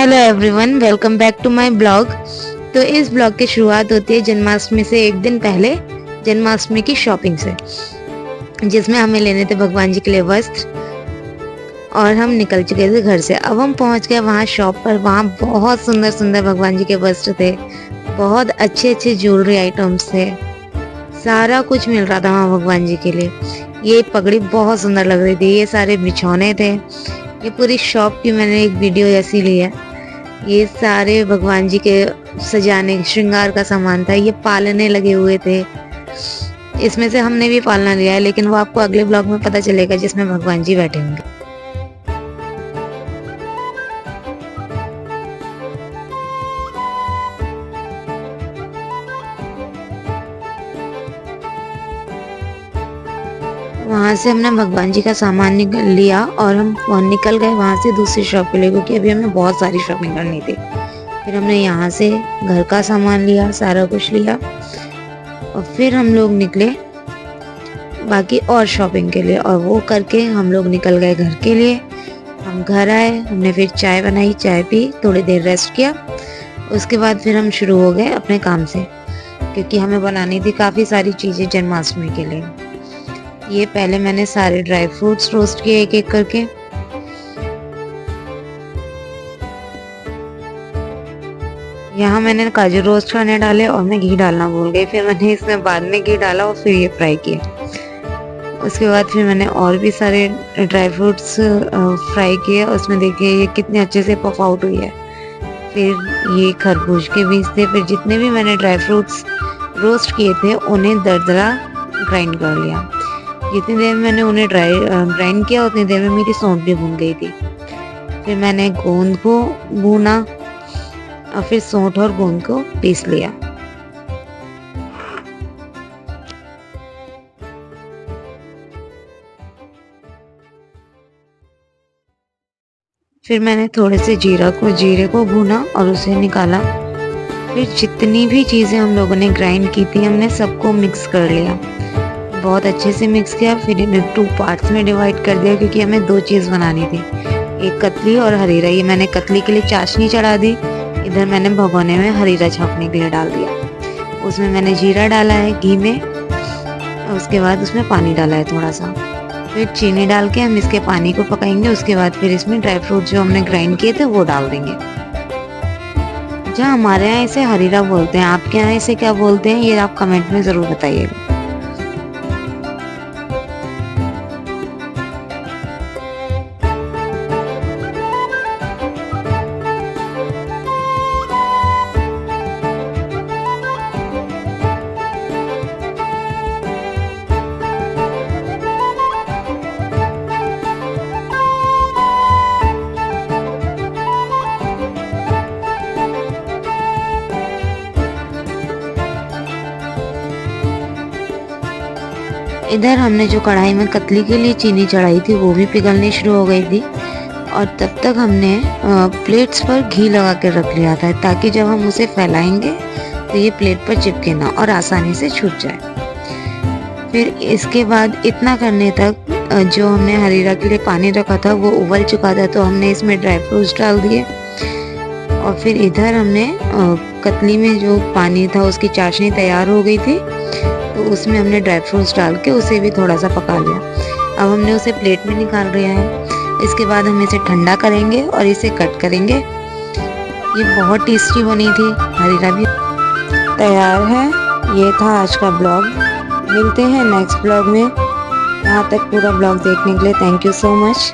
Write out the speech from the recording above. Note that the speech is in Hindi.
Hello everyone, welcome back to my blog. तो इस ब्लॉग की शुरुआत होती है जन्माष्टमी से एक दिन पहले, जन्माष्टमी की शॉपिंग से, जिसमें हमें लेने थे भगवान जी के लिए वस्त्र। और हम निकल चुके थे घर से। अब हम पहुंच गए वहां शॉप पर। वहां बहुत सुंदर सुंदर भगवान जी के वस्त्र थे, बहुत अच्छे अच्छे ज्वेलरी आइटम्स थे, सारा कुछ मिल रहा था वहाँ भगवान जी के लिए। ये पगड़ी बहुत सुंदर लग रही थी, ये सारे बिछौने थे। ये पूरी शॉप की मैंने एक वीडियो ऐसी ली है। ये सारे भगवान जी के सजाने श्रृंगार का सामान था। ये पालने लगे हुए थे, इसमें से हमने भी पालना लिया है, लेकिन वो आपको अगले ब्लॉग में पता चलेगा जिसमें भगवान जी बैठे होंगे। वहां से हमने भगवान जी का सामान निकल लिया और हम निकल गए वहां से दूसरी शॉप के लिए, क्योंकि अभी हमें बहुत सारी शॉपिंग करनी थी। फिर हमने यहाँ से घर का सामान लिया, सारा कुछ लिया, और फिर हम लोग निकले बाकी और शॉपिंग के लिए। और वो करके हम लोग निकल गए घर के लिए। हम घर आए, हमने फिर चाय बनाई, चाय पी, थोड़ी देर रेस्ट किया। उसके बाद फिर हम शुरू हो गए अपने काम से, क्योंकि हमें बनानी थी काफ़ी सारी चीज़ें जन्माष्टमी के लिए। ये पहले मैंने सारे ड्राई फ्रूट्स रोस्ट किए एक एक करके। यहाँ मैंने काजू रोस्ट करने डाले और मैं घी डालना भूल गई। फिर मैंने इसमें बाद में घी डाला और फिर ये फ्राई किया। उसके बाद फिर मैंने और भी सारे ड्राई फ्रूट्स फ्राई किए। उसमें देखिए ये कितने अच्छे से पफ आउट हुई है। फिर ये खरबूज के बीज थे। फिर जितने भी मैंने ड्राई फ्रूट्स रोस्ट किए थे उन्हें दरदरा ग्राइंड कर लिया। जितनी देर में मैंने उन्हें ग्राइंड किया उतनी देर में मेरी सौंठ भी भून गई थी। फिर मैंने गोंद को भूना और फिर सौंठ और गोंद को पीस लिया। फिर मैंने थोड़े से जीरे को भूना और उसे निकाला। फिर जितनी भी चीज़ें हम लोगों ने ग्राइंड की थी हमने सबको मिक्स कर लिया, बहुत अच्छे से मिक्स किया। फिर इन्हें 2 पार्ट्स में डिवाइड कर दिया, क्योंकि हमें 2 चीज़ बनानी थी, एक कतली और हरीरा। ये मैंने कतली के लिए चाशनी चढ़ा दी, इधर मैंने भगोने में हरीरा छौंकने के लिए डाल दिया। उसमें मैंने जीरा डाला है घी में, उसके बाद उसमें पानी डाला है थोड़ा सा। फिर चीनी डाल के हम इसके पानी को पकाएंगे। उसके बाद फिर इसमें ड्राई फ्रूट जो हमने ग्राइंड किए थे वो डाल देंगे। जहाँ हमारे यहाँ इसे हरीरा बोलते हैं, आपके यहाँ इसे क्या बोलते हैं ये आप कमेंट में ज़रूर बताइएगा। इधर हमने जो कढ़ाई में कतली के लिए चीनी चढ़ाई थी वो भी पिघलनी शुरू हो गई थी। और तब तक हमने प्लेट्स पर घी लगा कर रख लिया था, ताकि जब हम उसे फैलाएंगे तो ये प्लेट पर चिपके ना और आसानी से छूट जाए। फिर इसके बाद इतना करने तक जो हमने हरीरा के लिए पानी रखा था वो उबल चुका था, तो हमने इसमें ड्राई फ्रूट्स डाल दिए। और फिर इधर हमने कतली में जो पानी था उसकी चाशनी तैयार हो गई थी, तो उसमें हमने ड्राई फ्रूट्स डाल के उसे भी थोड़ा सा पका लिया। अब हमने उसे प्लेट में निकाल लिया है। इसके बाद हम इसे ठंडा करेंगे और इसे कट करेंगे। ये बहुत टेस्टी बनी थी, हरीरा भी तैयार है। ये था आज का ब्लॉग। मिलते हैं नेक्स्ट ब्लॉग में। यहाँ तक पूरा ब्लॉग देखने के लिए थैंक यू सो मच।